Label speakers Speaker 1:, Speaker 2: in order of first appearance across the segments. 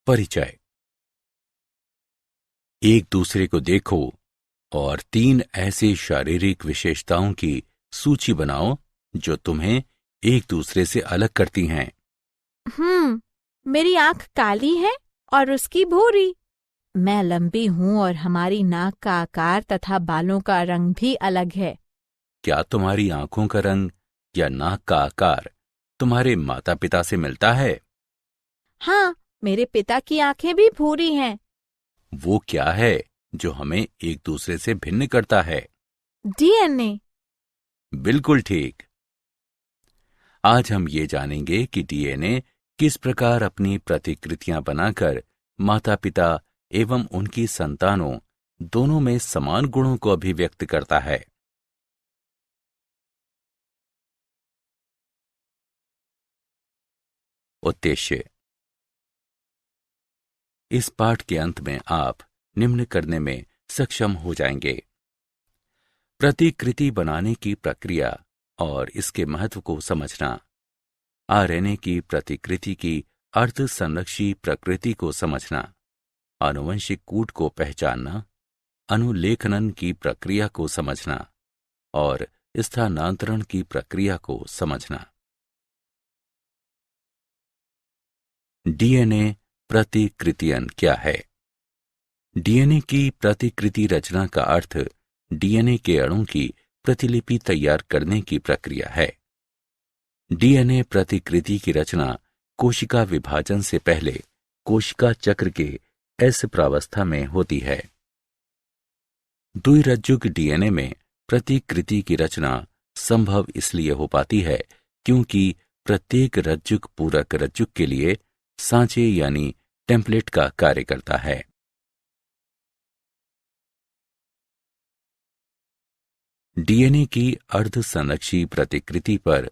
Speaker 1: परिचय। एक दूसरे को देखो और 3 ऐसी शारीरिक विशेषताओं की सूची बनाओ जो तुम्हें एक दूसरे से अलग करती हैं।
Speaker 2: मेरी आंख काली है और उसकी भूरी। मैं लंबी हूँ और हमारी नाक का आकार तथा बालों का रंग भी अलग है।
Speaker 1: क्या तुम्हारी आंखों का रंग या नाक का आकार तुम्हारे माता पिता से मिलता है?
Speaker 2: हाँ, मेरे पिता की आंखें भी भूरी हैं।
Speaker 1: वो क्या है जो हमें एक दूसरे से भिन्न करता है?
Speaker 2: डीएनए।
Speaker 1: बिल्कुल ठीक। आज हम ये जानेंगे कि डीएनए किस प्रकार अपनी प्रतिकृतियां बनाकर माता पिता एवं उनकी संतानों दोनों में समान गुणों को अभिव्यक्त करता है। उद्देश्य। इस पाठ के अंत में आप निम्न करने में सक्षम हो जाएंगे: प्रतिकृति बनाने की प्रक्रिया और इसके महत्व को समझना, आरएनए की प्रतिकृति की अर्ध संरक्षी प्रकृति को समझना, आनुवंशिक कूट को पहचानना, अनुलेखनन की प्रक्रिया को समझना और स्थानांतरण की प्रक्रिया को समझना। डीएनए प्रतिकृतियन क्या है? डीएनए की प्रतिकृति रचना का अर्थ डीएनए के अणु की प्रतिलिपि तैयार करने की प्रक्रिया है। डीएनए प्रतिकृति की रचना कोशिका विभाजन से पहले कोशिका चक्र के एस प्रावस्था में होती है। द्विरज्जुक डीएनए में प्रतिकृति की रचना संभव इसलिए हो पाती है क्योंकि प्रत्येक रज्जुक पूरक रज्जुक के लिए सांचे यानी टेम्पलेट का कार्य करता है। डीएनए की अर्ध संरक्षी प्रतिकृति पर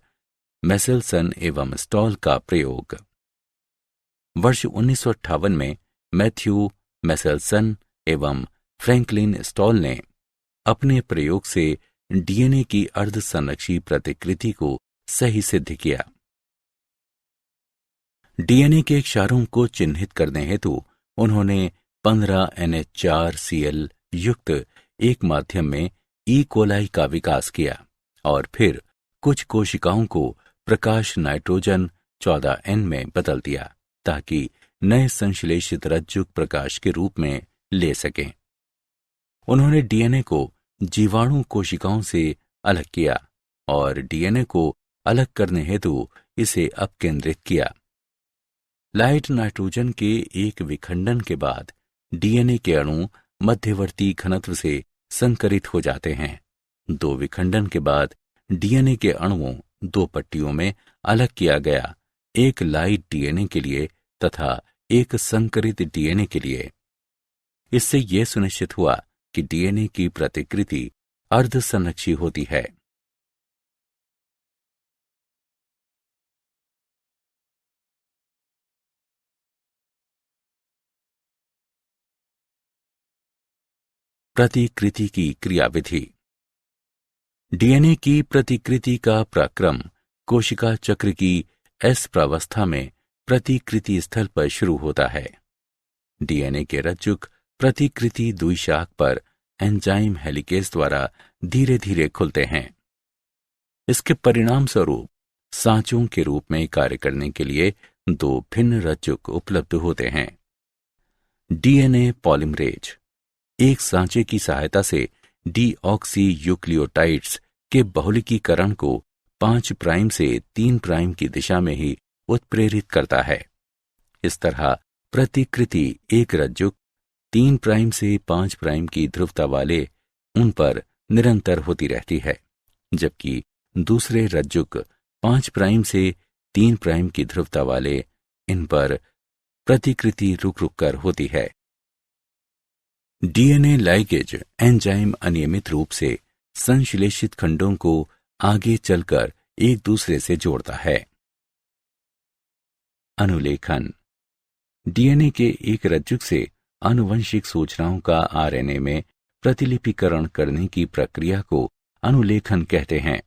Speaker 1: मेसेल्सन एवं स्टॉल का प्रयोग। वर्ष 1958 में मैथ्यू मेसेल्सन एवं फ्रैंकलिन स्टॉल ने अपने प्रयोग से डीएनए की अर्ध संरक्षी प्रतिकृति को सही सिद्ध किया। डीएनए के क्षारों को चिन्हित करने हेतु उन्होंने 15 NH4Cl युक्त एक माध्यम में ई कोलाई का विकास किया और फिर कुछ कोशिकाओं को प्रकाश नाइट्रोजन 14N में बदल दिया ताकि नए संश्लेषित रज्जुक प्रकाश के रूप में ले सकें। उन्होंने डीएनए को जीवाणु कोशिकाओं से अलग किया और डीएनए को अलग करने हेतु इसे अपकेंद्रित किया। लाइट नाइट्रोजन के एक विखंडन के बाद डीएनए के अणु मध्यवर्ती घनत्व से संकरित हो जाते हैं। 2 विखंडन के बाद डीएनए के अणुओं 2 पट्टियों में अलग किया गया, एक लाइट डीएनए के लिए तथा एक संकरित डीएनए के लिए। इससे यह सुनिश्चित हुआ कि डीएनए की प्रतिकृति अर्ध संरक्षी होती है। प्रतिकृति की क्रियाविधि। डीएनए की प्रतिकृति का प्रक्रम कोशिका चक्र की एस प्रावस्था में प्रतिकृति स्थल पर शुरू होता है। डीएनए के रज्जुक प्रतिकृति द्विशाख पर एंजाइम हेलिकेज द्वारा धीरे धीरे खुलते हैं। इसके परिणाम स्वरूप सांचों के रूप में कार्य करने के लिए 2 भिन्न रज्जुक उपलब्ध होते हैं। डीएनए पॉलिमरेज एक सांचे की सहायता से डीऑक्सी यूक्लियोटाइड्स के बहुलकीकरण को 5 प्राइम से 3 प्राइम की दिशा में ही उत्प्रेरित करता है। इस तरह प्रतिकृति एक रज्जुक 3 प्राइम से 5 प्राइम की ध्रुवता वाले उन पर निरंतर होती रहती है, जबकि दूसरे रज्जुक 5 प्राइम से 3 प्राइम की ध्रुवता वाले इन पर प्रतिकृति रुक रुक कर होती है। डीएनए लाइगेज एंजाइम अनियमित रूप से संश्लेषित खंडों को आगे चलकर एक दूसरे से जोड़ता है। अनुलेखन डीएनए के एक रज्जुक से आनुवंशिक सूचनाओं का आरएनए में प्रतिलिपिकरण करने की प्रक्रिया को अनुलेखन कहते हैं।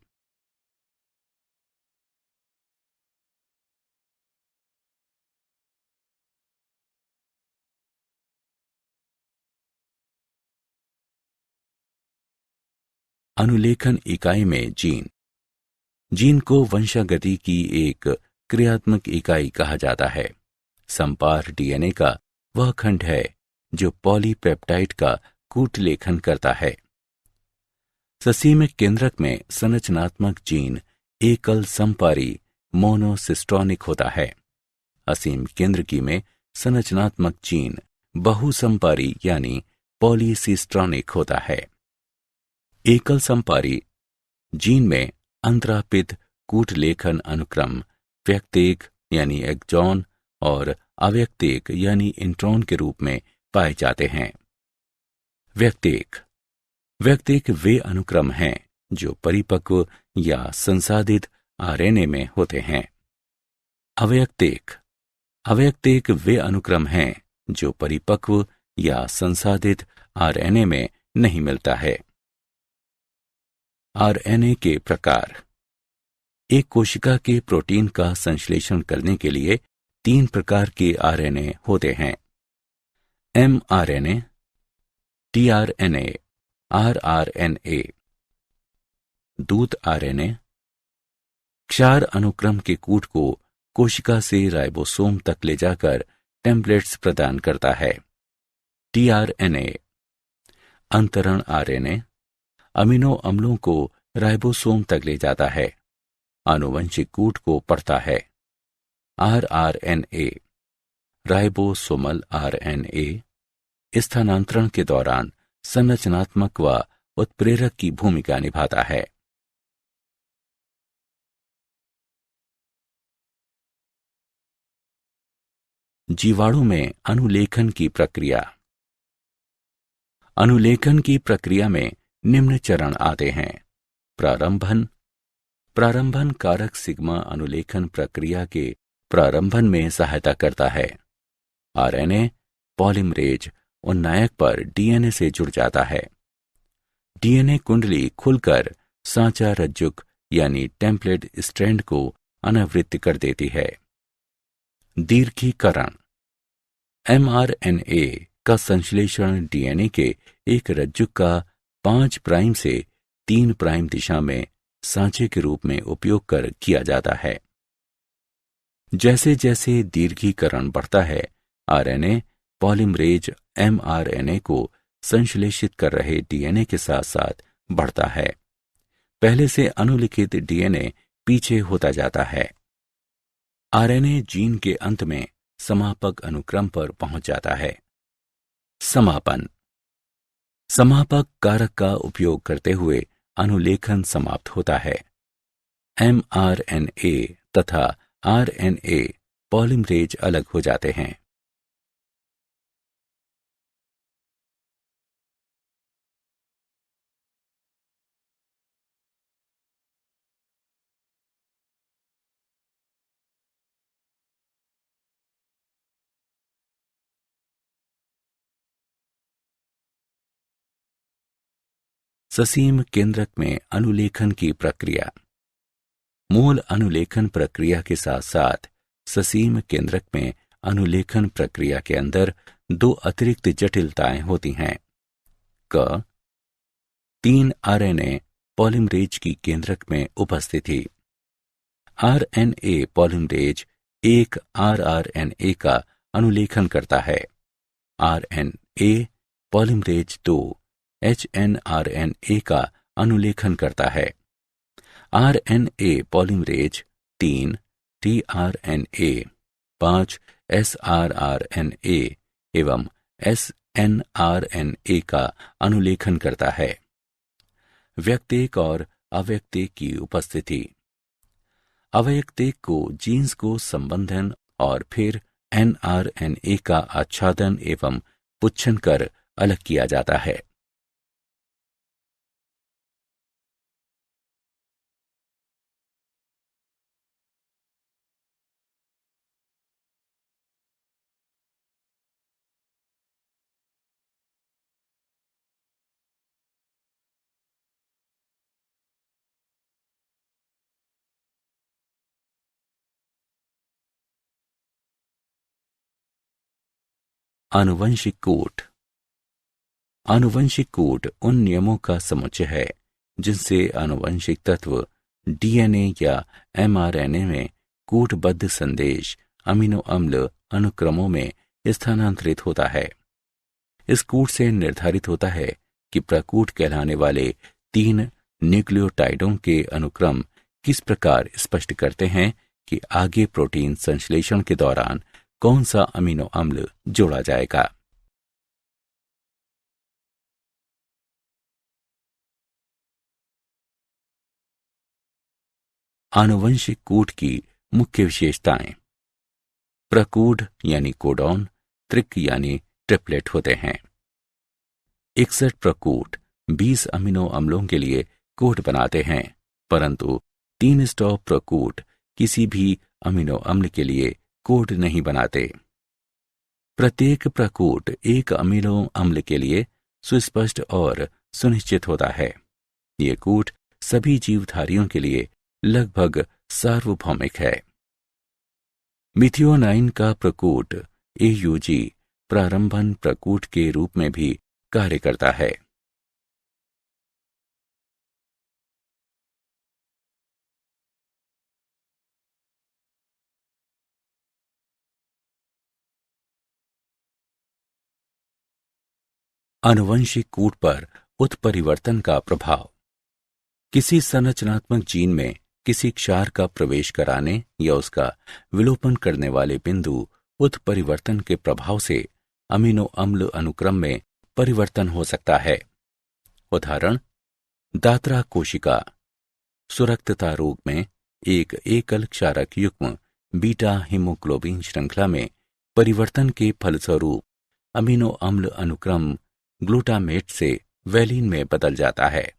Speaker 1: अनुलेखन इकाई में जीन को वंशागति की एक क्रियात्मक इकाई कहा जाता है। संपार डीएनए का वह खंड है जो पॉलीपेप्टाइड का कूटलेखन करता है। ससीमिक केंद्रक में संरचनात्मक जीन एकल संपारी मोनोसिस्टोनिक होता है। असीम केंद्रकी में संरचनात्मक जीन बहुसंपारी यानी पॉलीसिस्ट्रॉनिक होता है। एकल संपारी जीन में अंतरापित कूटलेखन अनुक्रम व्यक्तेक यानी एक्सॉन और अव्यक्तेक यानी इंट्रॉन के रूप में पाए जाते हैं। व्यक्तेक वे अनुक्रम हैं जो परिपक्व या संसाधित आरएनए में होते हैं। अव्यक्तेक वे अनुक्रम हैं जो परिपक्व या संसाधित आरएनए में नहीं मिलता है। आरएनए के प्रकार। एक कोशिका के प्रोटीन का संश्लेषण करने के लिए 3 प्रकार के आरएनए होते हैं: एमआरएनए, टीआरएनए, आरआरएनए। दूत आरएनए क्षार अनुक्रम के कूट को कोशिका से राइबोसोम तक ले जाकर टेम्पलेट्स प्रदान करता है। टीआरएनए अंतरण आरएनए अमीनो अम्लों को राइबोसोम तक ले जाता है, आनुवंशिक कूट को पढ़ता है। आरआरएनए राइबोसोमल आरएनए स्थानांतरण के दौरान संरचनात्मक व उत्प्रेरक की भूमिका निभाता है। जीवाणु में अनुलेखन की प्रक्रिया। अनुलेखन की प्रक्रिया में निम्न चरण आते हैं: प्रारंभन कारक सिग्मा अनुलेखन प्रक्रिया के प्रारंभन में सहायता करता है। आरएनए पॉलीमरेज उन्नायक पर डीएनए से जुड़ जाता है। डीएनए कुंडली खुलकर सांचा रज्जुक यानी टेम्पलेट स्ट्रैंड को अनावृत कर देती है। दीर्घीकरण एमआरएनए का संश्लेषण डीएनए के एक रज्जुक का 5 प्राइम से 3 प्राइम दिशा में सांचे के रूप में उपयोग कर किया जाता है। जैसे जैसे दीर्घीकरण बढ़ता है, आरएनए पॉलीमरेज एमआरएनए को संश्लेषित कर रहे डीएनए के साथ साथ बढ़ता है। पहले से अनुलिखित डीएनए पीछे होता जाता है। आरएनए जीन के अंत में समापक अनुक्रम पर पहुंच जाता है। समापक कारक का उपयोग करते हुए अनुलेखन समाप्त होता है। एमआरएनए तथा आरएनए पॉलीमरेज अलग हो जाते हैं। ससीम केंद्रक में अनुलेखन की प्रक्रिया। मूल अनुलेखन प्रक्रिया के साथ साथ ससीम केंद्रक में अनुलेखन प्रक्रिया के अंदर 2 अतिरिक्त जटिलताएं होती हैं। 3 आरएनए पॉलीमरेज की केंद्रक में उपस्थिति। आरएनए पॉलीमरेज 1 आरआरएनए का अनुलेखन करता है। आरएनए पॉलीमरेज 2 एचएनआरएनए का अनुलेखन करता है। आरएनए पॉलीमरेज 3 टीआरएनए 5 एसआरआरएनए एवं एसएनआरएनए का अनुलेखन करता है। व्यक्तेक और अव्यक्तेक की उपस्थिति। अव्यक्तेक को जीन्स को संबंधन और फिर एनआरएनए का आच्छादन एवं पुच्छन कर अलग किया जाता है। आनुवंशिक कूट। आनुवंशिक कूट उन नियमों का समुच्चय है जिनसे आनुवंशिक तत्व डीएनए या एमआरएनए में कूटबद्ध संदेश अमीनो अम्ल अनुक्रमों में स्थानांतरित होता है। इस कूट से निर्धारित होता है कि प्रकूट कहलाने वाले 3 न्यूक्लियोटाइडों के अनुक्रम किस प्रकार स्पष्ट करते हैं कि आगे प्रोटीन संश्लेषण के दौरान कौन सा अमीनो अम्ल जोड़ा जाएगा। आनुवंशिक कूट की मुख्य विशेषताएं। प्रकूट यानी कोडॉन, त्रिक यानी ट्रिपलेट होते हैं। 61 प्रकूट 20 अमीनो अम्लों के लिए कोड बनाते हैं, परंतु 3 स्टॉप प्रकूट किसी भी अमीनो अम्ल के लिए कोड नहीं बनाते। प्रत्येक प्रकूट एक अमीनो अम्ल के लिए सुस्पष्ट और सुनिश्चित होता है। ये कूट सभी जीवधारियों के लिए लगभग सार्वभौमिक है। मिथियोनाइन का प्रकूट AUG प्रारंभन प्रकूट के रूप में भी कार्य करता है। आनुवंशिक कूट पर उत्परिवर्तन का प्रभाव। किसी संरचनात्मक जीन में किसी क्षार का प्रवेश कराने या उसका विलोपन करने वाले बिंदु उत्परिवर्तन के प्रभाव से अमीनो अम्ल अनुक्रम में परिवर्तन हो सकता है। उदाहरण, दात्रा कोशिका सुरक्तता रोग में एक एकल क्षारक युग्म बीटा हीमोग्लोबिन श्रृंखला में परिवर्तन के फलस्वरूप अमीनो अम्ल अनुक्रम ग्लूटामेट से वैलिन में बदल जाता है।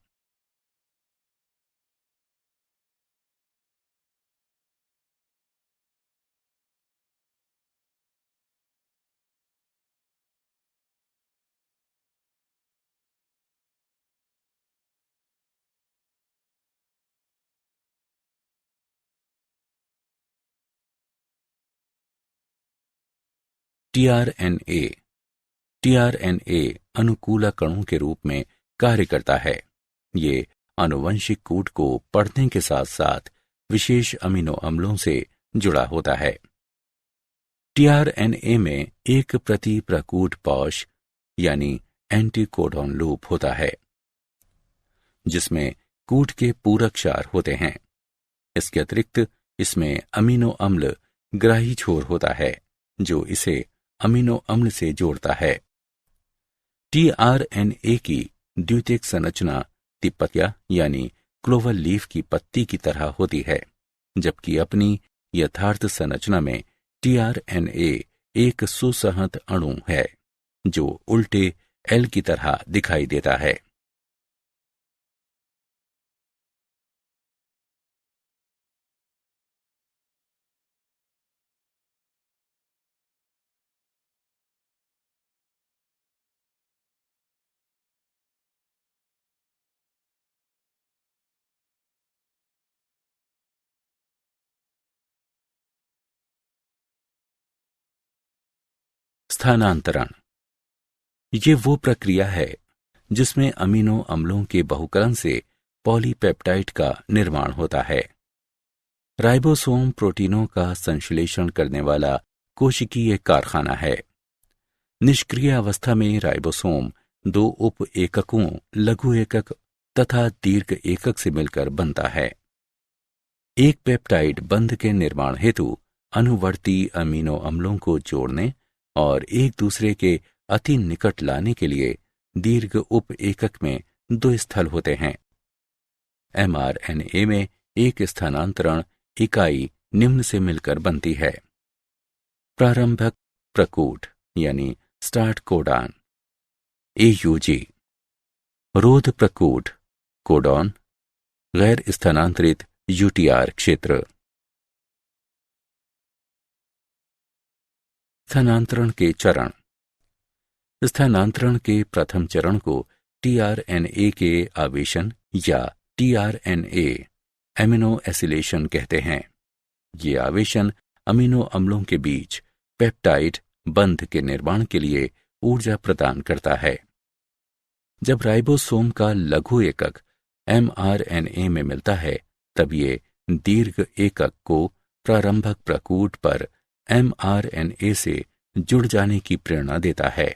Speaker 1: टीआरएनए अनुकूलकणों के रूप में कार्य करता है। ये आनुवंशिक कूट को पढ़ने के साथ साथ विशेष अमीनो अम्लों से जुड़ा होता है। टीआरएनए में एक प्रति प्रकूट पॉश यानी एंटीकोडॉन लूप होता है, जिसमें कूट के पूरक क्षार होते हैं। इसके अतिरिक्त इसमें अमीनो अम्ल ग्राही छोर होता है जो इसे अमीनो अम्ल से जोड़ता है। टीआरएनए की द्वितीयक संरचना तिपतिया यानी क्लोवर लीफ की पत्ती की तरह होती है, जबकि अपनी यथार्थ संरचना में टीआरएनए एक सुसंहत अणु है जो उल्टे एल की तरह दिखाई देता है। स्थानांतरण ये वो प्रक्रिया है जिसमें अमीनो अम्लों के बहुकरण से पॉलीपेप्टाइड का निर्माण होता है। राइबोसोम प्रोटीनों का संश्लेषण करने वाला कोशिकीय कारखाना है। निष्क्रिय अवस्था में राइबोसोम 2 उप एककों लघु एकक तथा दीर्घ एकक से मिलकर बनता है। एक पेप्टाइड बंध के निर्माण हेतु अनुवर्ती अमीनो अम्लों को जोड़ने और एक दूसरे के अति निकट लाने के लिए दीर्घ उप एकक में 2 स्थल होते हैं। एमआरएनए में एक स्थानांतरण इकाई निम्न से मिलकर बनती है। प्रारंभक प्रकूट यानी स्टार्ट कोडान AUG, रोध प्रकूट कोडॉन, गैर स्थानांतरित UTR क्षेत्र। स्थानांतरण के चरण। स्थानांतरण के प्रथम चरण को टीआरएनए के आवेशन या टीआरएनए एमिनो एसिलेशन कहते हैं। ये आवेशन अमीनो अम्लों के बीच पेप्टाइड बंध के निर्माण के लिए ऊर्जा प्रदान करता है। जब राइबोसोम का लघु एकक mRNA में मिलता है, तब ये दीर्घ एकक को प्रारंभक प्रकूट पर mRNA से जुड़ जाने की प्रेरणा देता है,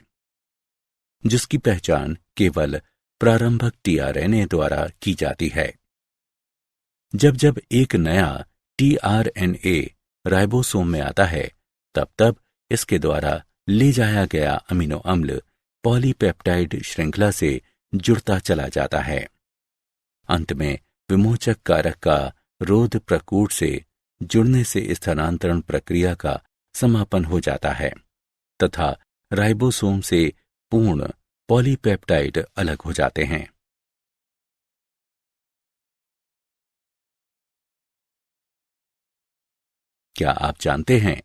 Speaker 1: जिसकी पहचान केवल प्रारंभक tRNA द्वारा की जाती है। जब जब एक नया tRNA राइबोसोम में आता है, तब तब इसके द्वारा ले जाया गया अमीनो अम्ल पॉलीपेप्टाइड श्रृंखला से जुड़ता चला जाता है। अंत में विमोचक कारक का रोध प्रकूट से जुड़ने से स्थानांतरण प्रक्रिया का समापन हो जाता है तथा राइबोसोम से पूर्ण पॉलीपेप्टाइड अलग हो जाते हैं। क्या आप जानते हैं,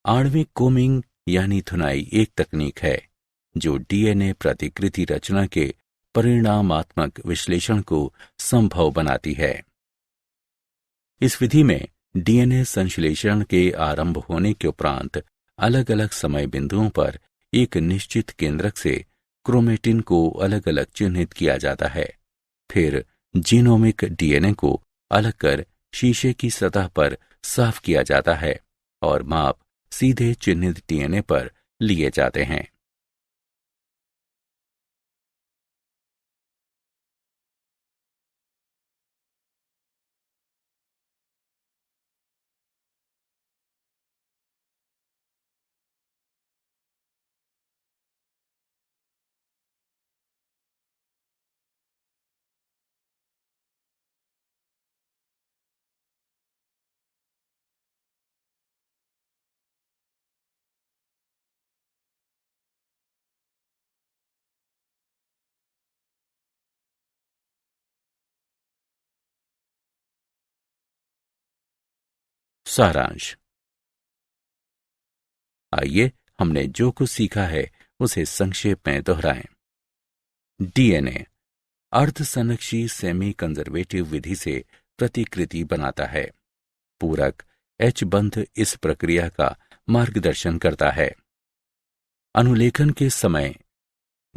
Speaker 1: आणविक कोमिंग यानी धुनाई एक तकनीक है जो डीएनए प्रतिकृति रचना के परिणामात्मक विश्लेषण को संभव बनाती है। इस विधि में डीएनए संश्लेषण के आरंभ होने के उपरांत अलग अलग समय बिंदुओं पर एक निश्चित केंद्रक से क्रोमेटिन को अलग अलग चिन्हित किया जाता है। फिर जीनोमिक डीएनए को अलग कर शीशे की सतह पर साफ किया जाता है और माप सीधे चिन्हित डीएनए पर लिए जाते हैं। सारांश। आइए हमने जो कुछ सीखा है उसे संक्षेप में दोहराएं। डीएनए अर्धसंरक्षी सेमी कंजर्वेटिव विधि से प्रतिकृति बनाता है। पूरक H बंध इस प्रक्रिया का मार्गदर्शन करता है। अनुलेखन के समय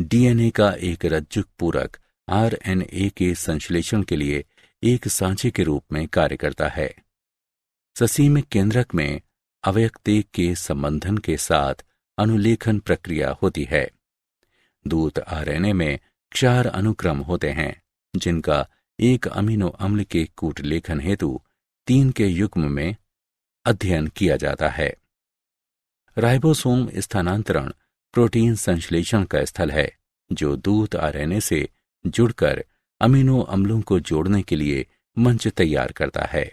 Speaker 1: डीएनए का एक रज्जुक पूरक आरएनए के संश्लेषण के लिए एक सांचे के रूप में कार्य करता है। ससीम केंद्रक में अवयक्तेक के संबंधन के साथ अनुलेखन प्रक्रिया होती है। दूत आरएनए में क्षार अनुक्रम होते हैं, जिनका एक अमीनो अम्ल के कूटलेखन हेतु 3 के युग्म में अध्ययन किया जाता है। राइबोसोम स्थानांतरण प्रोटीन संश्लेषण का स्थल है, जो दूत आरएनए से जुड़कर अमीनो अम्लों को जोड़ने के लिए मंच तैयार करता है।